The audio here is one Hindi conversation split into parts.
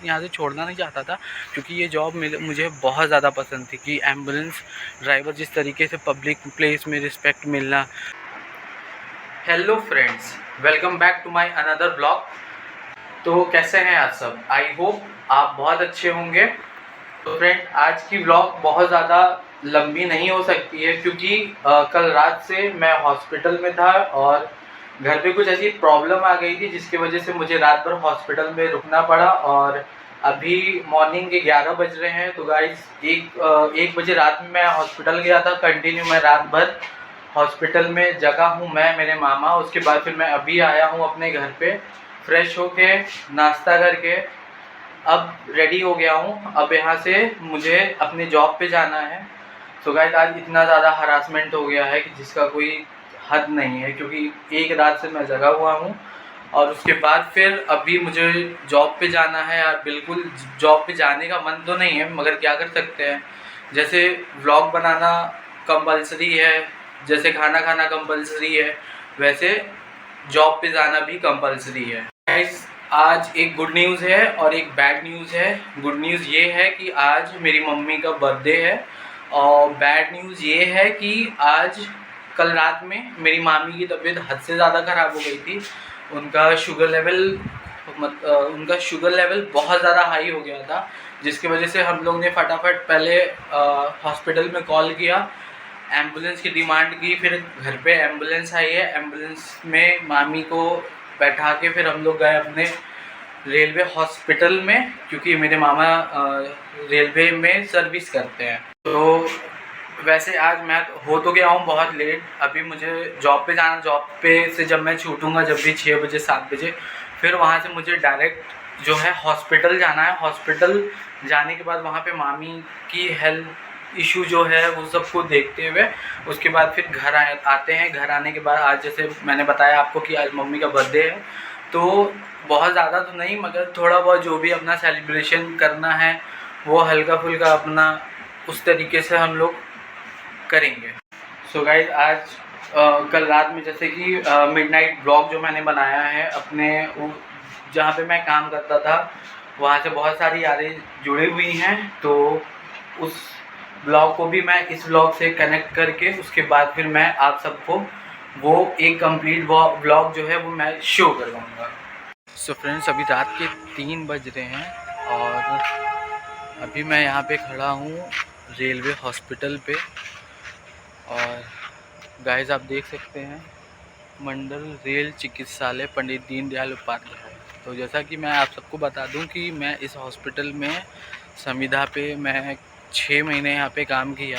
यहाँ से छोड़ना नहीं चाहता था, क्योंकि ये जॉब मुझे बहुत ज़्यादा पसंद थी कि एम्बुलेंस ड्राइवर जिस तरीके से पब्लिक प्लेस में रिस्पेक्ट मिलना। Hello friends, welcome back to my another blog. तो कैसे हैं आप सब? आई होप आप बहुत अच्छे होंगे। तो फ्रेंड, आज की व्लॉग बहुत ज़्यादा लंबी नहीं हो सकती है, क्योंकि कल रात से मैं हॉस्पिटल में था और घर पे कुछ ऐसी प्रॉब्लम आ गई थी जिसकी वजह से मुझे रात भर हॉस्पिटल में रुकना पड़ा। और अभी मॉर्निंग के 11 बज रहे हैं। तो गाइस, एक बजे रात में मैं हॉस्पिटल गया था। कंटिन्यू मैं रात भर हॉस्पिटल में जगा हूँ, मैं, मेरे मामा। उसके बाद फिर मैं अभी आया हूँ अपने घर पे, फ्रेश होके नाश्ता करके अब रेडी हो गया हूँ। अब यहाँ से मुझे अपने जॉब पे जाना है। सो गाइस, आज इतना ज़्यादा हरासमेंट हो गया है कि जिसका कोई हद नहीं है, क्योंकि एक रात से मैं जगा हुआ हूँ। और उसके बाद फिर अभी मुझे जॉब पे जाना है यार। बिल्कुल जॉब पे जाने का मन तो नहीं है, मगर क्या कर सकते हैं। जैसे व्लॉग बनाना कंपलसरी है, जैसे खाना खाना कंपलसरी है, वैसे जॉब पे जाना भी कंपलसरी है। गाइस, आज एक गुड न्यूज़ है और एक बैड न्यूज़ है। गुड न्यूज़ ये है कि आज मेरी मम्मी का बर्थडे है, और बैड न्यूज़ ये है कि आज कल रात में मेरी मामी की तबीयत हद से ज़्यादा ख़राब हो गई थी। उनका शुगर लेवल बहुत ज़्यादा हाई हो गया था, जिसकी वजह से हम लोग ने फटाफट पहले हॉस्पिटल में कॉल किया, एम्बुलेंस की डिमांड की। फिर घर पे एम्बुलेंस आई है। एम्बुलेंस में मामी को बैठा के फिर हम लोग गए अपने रेलवे हॉस्पिटल में, क्योंकि मेरे मामा रेलवे में सर्विस करते हैं। तो वैसे आज मैं हो तो गया हूँ बहुत लेट। अभी मुझे जॉब पे जाना। जॉब पे से जब मैं छूटूंगा, जब भी 6 बजे 7 बजे, फिर वहाँ से मुझे डायरेक्ट जो है हॉस्पिटल जाना है। हॉस्पिटल जाने के बाद वहाँ पे मामी की हेल्थ इशू जो है वो सबको देखते हुए उसके बाद फिर घर आते हैं। घर आने के बाद आज जैसे मैंने बताया आपको कि आज मम्मी का बर्थडे है, तो बहुत ज़्यादा तो नहीं, मगर थोड़ा बहुत जो भी अपना सेलिब्रेशन करना है वो हल्का फुल्का अपना उस तरीके से हम लोग करेंगे। सो गाइज, आज कल रात में जैसे कि मिडनाइट ब्लॉग जो मैंने बनाया है अपने जहाँ पे मैं काम करता था, वहाँ से बहुत सारी यादें जुड़ी हुई हैं। तो उस ब्लॉग को भी मैं इस ब्लॉग से कनेक्ट करके उसके बाद फिर मैं आप सबको वो एक कंप्लीट ब्लॉग जो है वो मैं शो करवाऊँगा। सो फ्रेंड्स, अभी रात के 3 बज रहे हैं और अभी मैं यहाँ पे खड़ा हूँ रेलवे हॉस्पिटल पे। और गाइस, आप देख सकते हैं मंडल रेल चिकित्सालय पंडित दीनदयाल उपाध्याय। तो जैसा कि मैं आप सबको बता दूं कि मैं इस हॉस्पिटल में संविदा पे मैं 6 महीने यहाँ पे काम किया।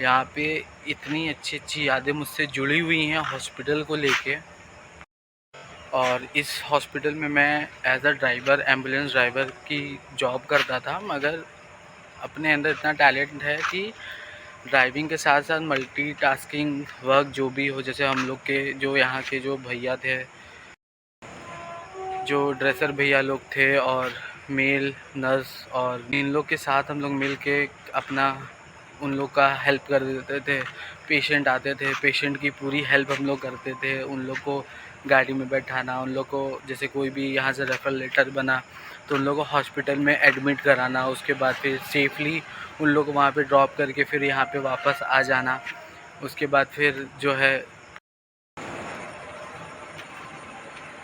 यहाँ पे इतनी अच्छी अच्छी यादें मुझसे जुड़ी हुई हैं हॉस्पिटल को लेके। और इस हॉस्पिटल में मैं as a driver, ambulance driver की जॉब करता था, मगर अपने अंदर इतना टैलेंट है कि ड्राइविंग के साथ साथ मल्टीटास्किंग वर्क जो भी हो। जैसे हम लोग के जो यहाँ के जो भैया थे, जो ड्रेसर भैया लोग थे और मेल नर्स, और इन लोग के साथ हम लोग मिल के अपना उन लोग का हेल्प कर देते थे। पेशेंट आते थे, पेशेंट की पूरी हेल्प हम लोग करते थे। उन लोग को गाड़ी में बैठाना, उन लोग को जैसे कोई भी यहाँ से रेफरल लेटर बना तो उन लोग को हॉस्पिटल में एडमिट कराना, उसके बाद फिर सेफली उन लोग को वहाँ पे ड्रॉप करके फिर यहाँ पे वापस आ जाना। उसके बाद फिर जो है,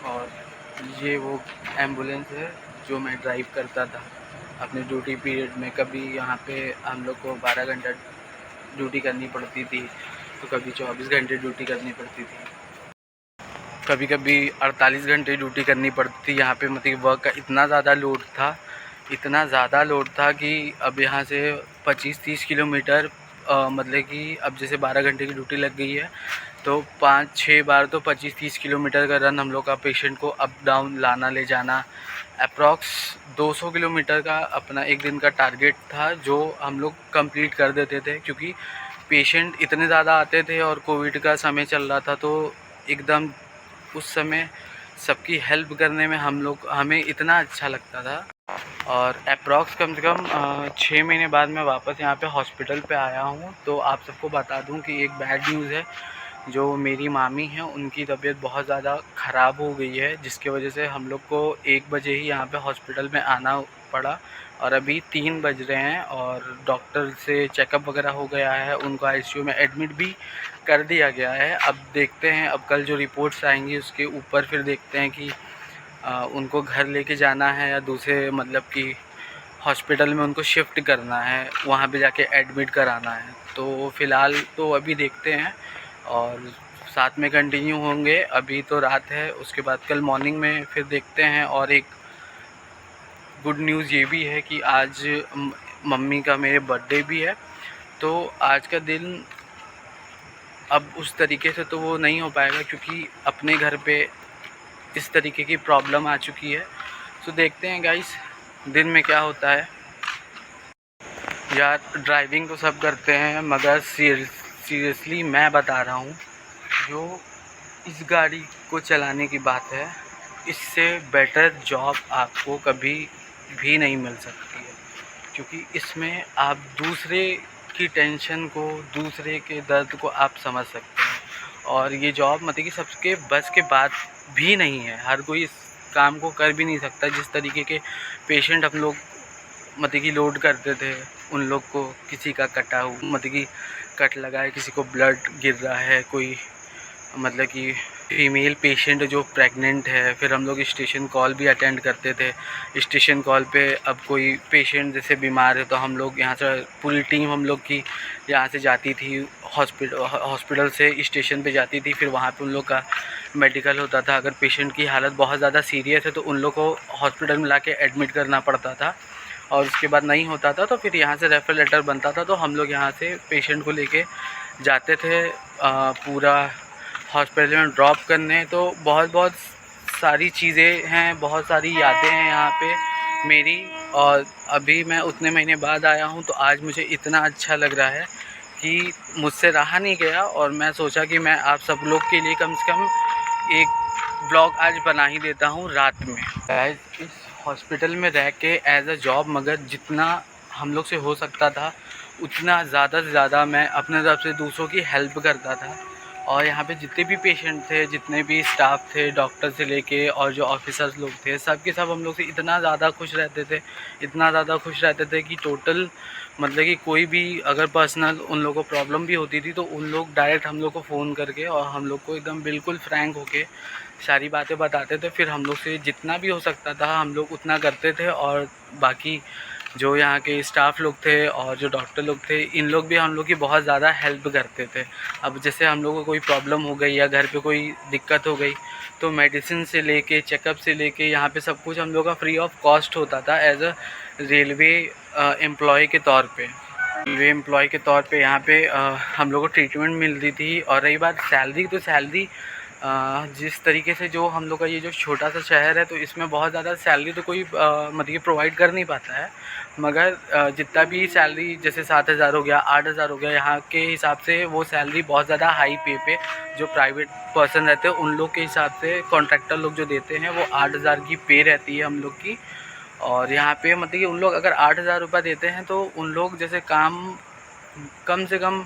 और ये वो एम्बुलेंस है जो मैं ड्राइव करता था अपने ड्यूटी पीरियड में। कभी यहाँ पे हम लोग को 12 घंटा ड्यूटी करनी पड़ती थी, तो कभी 24 घंटे ड्यूटी करनी पड़ती थी, कभी कभी 48 घंटे ड्यूटी करनी पड़ती थी। यहाँ पे मतलब वर्क का इतना ज़्यादा लोड था, इतना ज़्यादा लोड था कि अब यहाँ से 25-30 किलोमीटर मतलब कि अब जैसे 12 घंटे की ड्यूटी लग गई है तो 5-6 बार तो 25-30 किलोमीटर का रन हम लोग का पेशेंट को अप डाउन लाना ले जाना। अप्रॉक्स 200 किलोमीटर का अपना एक दिन का टारगेट था, जो हम लोग कंप्लीट कर देते थे, क्योंकि पेशेंट इतने ज़्यादा आते थे और कोविड का समय चल रहा था। तो एकदम उस समय सबकी हेल्प करने में हमें इतना अच्छा लगता था। और अप्रॉक्स कम से कम 6 महीने बाद मैं वापस यहाँ पे हॉस्पिटल पे आया हूँ। तो आप सबको बता दूँ कि एक बैड न्यूज़ है जो मेरी मामी हैं उनकी तबीयत बहुत ज़्यादा ख़राब हो गई है, जिसकी वजह से हम लोग को 1 बजे ही यहाँ पे हॉस्पिटल में आना पड़ा और अभी 3 बज रहे हैं और डॉक्टर से चेकअप वगैरह हो गया है, उनको आईसीयू में एडमिट भी कर दिया गया है। अब देखते हैं, अब कल जो रिपोर्ट्स आएंगी उसके ऊपर फिर देखते हैं कि उनको घर लेके जाना है या दूसरे मतलब कि हॉस्पिटल में उनको शिफ्ट करना है, वहाँ पे जाके एडमिट कराना है। तो फ़िलहाल तो अभी देखते हैं और साथ में कंटिन्यू होंगे। अभी तो रात है, उसके बाद कल मॉर्निंग में फिर देखते हैं। और एक गुड न्यूज़ ये भी है कि आज मम्मी का मेरे बर्थडे भी है, तो आज का दिन अब उस तरीके से तो वो नहीं हो पाएगा क्योंकि अपने घर पे इस तरीके की प्रॉब्लम आ चुकी है। तो देखते हैं गाइस दिन में क्या होता है। यार ड्राइविंग तो सब करते हैं मगर सीरियसली मैं बता रहा हूँ, जो इस गाड़ी को चलाने की बात है, इससे बेटर जॉब आपको कभी भी नहीं मिल सकती है, क्योंकि इसमें आप दूसरे की टेंशन को, दूसरे के दर्द को आप समझ सकते हैं। और ये जॉब मतलब कि सबके बस के बात भी नहीं है, हर कोई इस काम को कर भी नहीं सकता। जिस तरीके के पेशेंट हम लोग मतलब कि लोड करते थे, उन लोग को किसी का कटा हुआ मतलब कि कट लगा है, किसी को ब्लड गिर रहा है, कोई मतलब कि फीमेल पेशेंट जो प्रेग्नेंट है, फिर हम लोग स्टेशन कॉल भी अटेंड करते थे। स्टेशन कॉल पे अब कोई पेशेंट जैसे बीमार है तो हम लोग यहाँ से पूरी टीम हम लोग की यहाँ से जाती थी, हॉस्पिटल से स्टेशन पे जाती थी, फिर वहाँ पे उन लोग का मेडिकल होता था। अगर पेशेंट की हालत बहुत ज़्यादा सीरियस है तो उन लोग को हॉस्पिटल में ला के एडमिट करना पड़ता था, और उसके बाद नहीं होता था तो फिर यहाँ से रेफर लेटर बनता था, तो हम लोग यहाँ से पेशेंट को लेके जाते थे पूरा हॉस्पिटल में ड्रॉप करने। तो बहुत सारी चीज़ें हैं, बहुत सारी यादें हैं यहाँ पे मेरी। और अभी मैं उतने महीने बाद आया हूँ तो आज मुझे इतना अच्छा लग रहा है कि मुझसे रहा नहीं गया, और मैं सोचा कि मैं आप सब लोग के लिए कम से कम एक ब्लॉग आज बना ही देता हूँ रात में। इस हॉस्पिटल में रह के एज अ जॉब, मगर जितना हम लोग से हो सकता था उतना ज़्यादा से ज़्यादा मैं अपने तरफ से दूसरों की हेल्प करता था। और यहाँ पे जितने भी पेशेंट थे, जितने भी स्टाफ थे, डॉक्टर से लेके और जो ऑफिसर्स लोग थे, सब के सब हम लोग से इतना ज़्यादा खुश रहते थे, इतना ज़्यादा खुश रहते थे कि टोटल मतलब कि कोई भी अगर पर्सनल उन लोगों को प्रॉब्लम भी होती थी तो उन लोग डायरेक्ट हम लोग को फ़ोन करके और हम लोग को एकदम बिल्कुल फ्रैंक होके सारी बातें बताते थे। फिर हम लोग से जितना भी हो सकता था हम लोग उतना करते थे। और बाकी जो यहाँ के स्टाफ लोग थे और जो डॉक्टर लोग थे, इन लोग भी हम लोग की बहुत ज़्यादा हेल्प करते थे। अब जैसे हम लोग को कोई प्रॉब्लम हो गई या घर पे कोई दिक्कत हो गई तो मेडिसिन से लेके चेकअप से लेके यहाँ पे सब कुछ हम लोग का फ्री ऑफ कॉस्ट होता था एज अ रेलवे एम्प्लॉय के तौर पे। रेलवे एम्प्लॉय के तौर पे यहाँ पे हम लोग को ट्रीटमेंट मिलती थी। और रही बात सैलरी, तो सैलरी जिस तरीके से जो हम लोग का ये जो छोटा सा शहर है तो इसमें बहुत ज़्यादा सैलरी तो कोई मतलब प्रोवाइड कर नहीं पाता है, मगर जितना भी सैलरी जैसे 7,000 हो गया, 8,000 हो गया, यहाँ के हिसाब से वो सैलरी बहुत ज़्यादा हाई पे जो प्राइवेट पर्सन रहते हैं उन लोग के हिसाब से कॉन्ट्रैक्टर लोग जो देते हैं वो 8,000 की पे रहती है हम लोग की। और यहाँ पे मतलब कि उन लोग अगर 8,000 रुपये देते हैं तो उन लोग जैसे काम कम से कम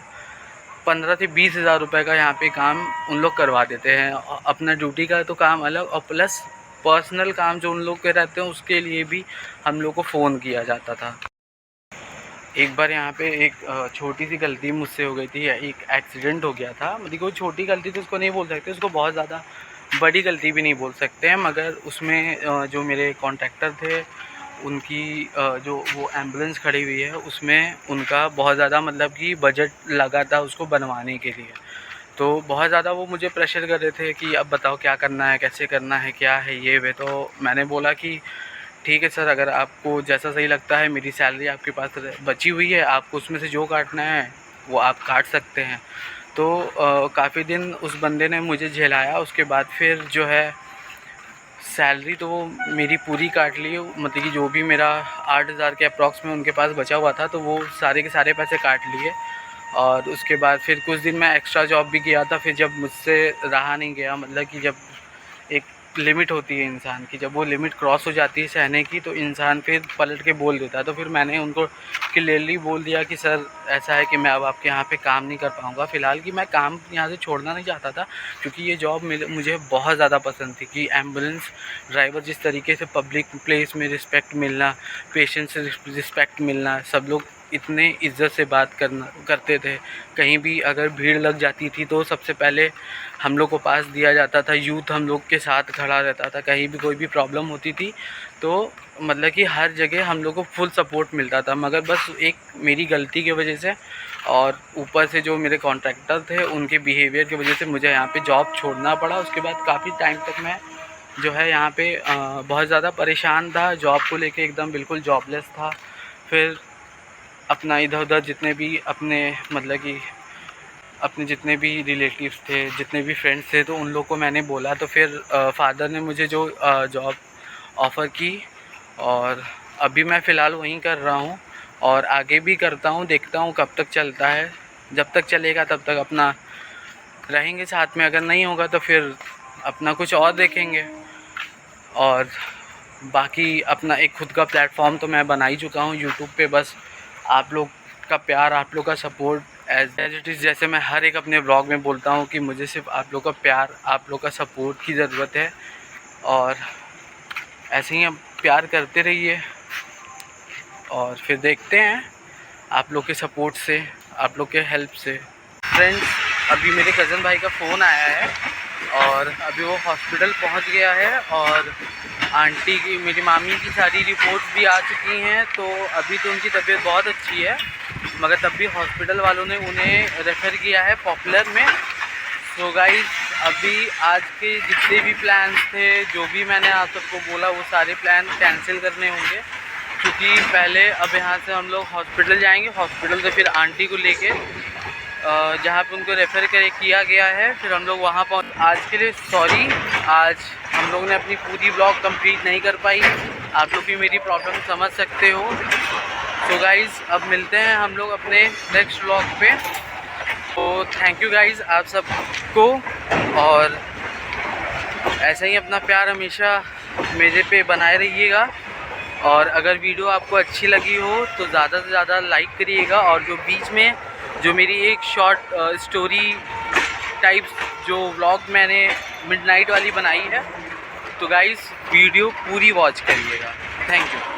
15 से 20,000 रुपये का यहाँ पे काम उन लोग करवा देते हैं। अपना ड्यूटी का तो काम अलग, और प्लस पर्सनल काम जो उन लोग के रहते हैं उसके लिए भी हम लोग को फ़ोन किया जाता था। एक बार यहाँ पे एक छोटी सी गलती मुझसे हो गई थी, एक एक्सीडेंट हो गया था। मतलब कोई छोटी गलती तो उसको नहीं बोल सकते, उसको बहुत ज़्यादा बड़ी गलती भी नहीं बोल सकते हैं, मगर उसमें जो मेरे कॉन्ट्रैक्टर थे उनकी जो वो एम्बुलेंस खड़ी हुई है उसमें उनका बहुत ज़्यादा मतलब कि बजट लगा था उसको बनवाने के लिए। तो बहुत ज़्यादा वो मुझे प्रेशर कर रहे थे कि अब बताओ क्या करना है, कैसे करना है, क्या है ये वे। तो मैंने बोला कि ठीक है सर, अगर आपको जैसा सही लगता है, मेरी सैलरी आपके पास बची हुई है, आपको उसमें से जो काटना है वो आप काट सकते हैं। तो काफ़ी दिन उस बंदे ने मुझे झेलाया। उसके बाद फिर जो है सैलरी तो वो मेरी पूरी काट ली, मतलब कि जो भी मेरा 8,000 के अप्रॉक्स में उनके पास बचा हुआ था तो वो सारे के सारे पैसे काट लिए। और उसके बाद फिर कुछ दिन मैं एक्स्ट्रा जॉब भी किया था। फिर जब मुझसे रहा नहीं गया, मतलब कि जब एक लिमिट होती है इंसान की, जब वो लिमिट क्रॉस हो जाती है सहने की तो इंसान फिर पलट के बोल देता है। तो फिर मैंने उनको क्लियरली बोल दिया कि सर ऐसा है कि मैं अब आपके यहाँ पे काम नहीं कर पाऊँगा फ़िलहाल, कि मैं काम यहाँ से छोड़ना नहीं चाहता था क्योंकि ये जॉब मुझे बहुत ज़्यादा पसंद थी। कि एम्बुलेंस ड्राइवर जिस तरीके से पब्लिक प्लेस में रिस्पेक्ट मिलना, पेशेंट से रिस्पेक्ट मिलना, सब लोग इतने इज़्ज़त से बात करते थे। कहीं भी अगर भीड़ लग जाती थी तो सबसे पहले हम लोग को पास दिया जाता था, यूथ हम लोग के साथ खड़ा रहता था। कहीं भी कोई भी प्रॉब्लम होती थी तो मतलब कि हर जगह हम लोग को फुल सपोर्ट मिलता था। मगर बस एक मेरी गलती की वजह से और ऊपर से जो मेरे कॉन्ट्रैक्टर थे उनके बिहेवियर की वजह से मुझे यहाँ पे जॉब छोड़ना पड़ा। उसके बाद काफ़ी टाइम तक मैं जो है यहाँ पे बहुत ज़्यादा परेशान था, जॉब को लेके एकदम बिल्कुल जॉबलेस था। फिर अपना इधर उधर जितने भी अपने मतलब कि अपने जितने भी रिलेटिव्स थे, जितने भी फ्रेंड्स थे, तो उन लोग को मैंने बोला। तो फिर फादर ने मुझे जो जॉब ऑफ़र की और अभी मैं फ़िलहाल वहीं कर रहा हूँ और आगे भी करता हूँ, देखता हूँ कब तक चलता है। जब तक चलेगा तब तक अपना रहेंगे साथ में, अगर नहीं होगा तो फिर अपना कुछ और देखेंगे। और बाकी अपना एक खुद का प्लेटफॉर्म तो मैं बना ही चुका हूँ यूट्यूब पे। बस आप लोग का प्यार, आप लोग का सपोर्ट एज इट इज़, जैसे मैं हर एक अपने ब्लॉग में बोलता हूँ कि मुझे सिर्फ आप लोग का प्यार, आप लोग का सपोर्ट की ज़रूरत है। और ऐसे ही आप प्यार करते रहिए और फिर देखते हैं आप लोग के सपोर्ट से, आप लोग के हेल्प से। फ्रेंड्स, अभी मेरे कज़न भाई का फ़ोन आया है और अभी वो हॉस्पिटल पहुंच गया है और आंटी की, मेरी मामी की सारी रिपोर्ट्स भी आ चुकी हैं। तो अभी तो उनकी तबीयत बहुत अच्छी है, मगर तब भी हॉस्पिटल वालों ने उन्हें रेफ़र किया है पॉपुलर में। सो गाइस, अभी आज के जितने भी प्लान्स थे, जो भी मैंने आप सबको बोला, वो सारे प्लान कैंसिल करने होंगे क्योंकि पहले अब यहाँ से हम लोग हॉस्पिटल जाएंगे, हॉस्पिटल से फिर आंटी को लेके जहाँ पे उनको रेफ़र किया गया है फिर हम लोग वहाँ पहुँच। आज के लिए सॉरी, आज हम लोग ने अपनी पूरी ब्लॉग कंप्लीट नहीं कर पाई। आप लोग भी मेरी प्रॉब्लम समझ सकते हो। सो गाइज़, अब मिलते हैं हम लोग अपने नेक्स्ट ब्लॉग पे। तो थैंक यू गाइज़ आप सबको, और ऐसे ही अपना प्यार हमेशा मेरे पे बनाए रहिएगा। और अगर वीडियो आपको अच्छी लगी हो तो ज़्यादा से ज़्यादा लाइक करिएगा। और जो बीच में जो मेरी एक शॉर्ट स्टोरी टाइप्स जो व्लॉग मैंने मिडनाइट वाली बनाई है, तो गाइस वीडियो पूरी वॉच करिएगा। Thank you.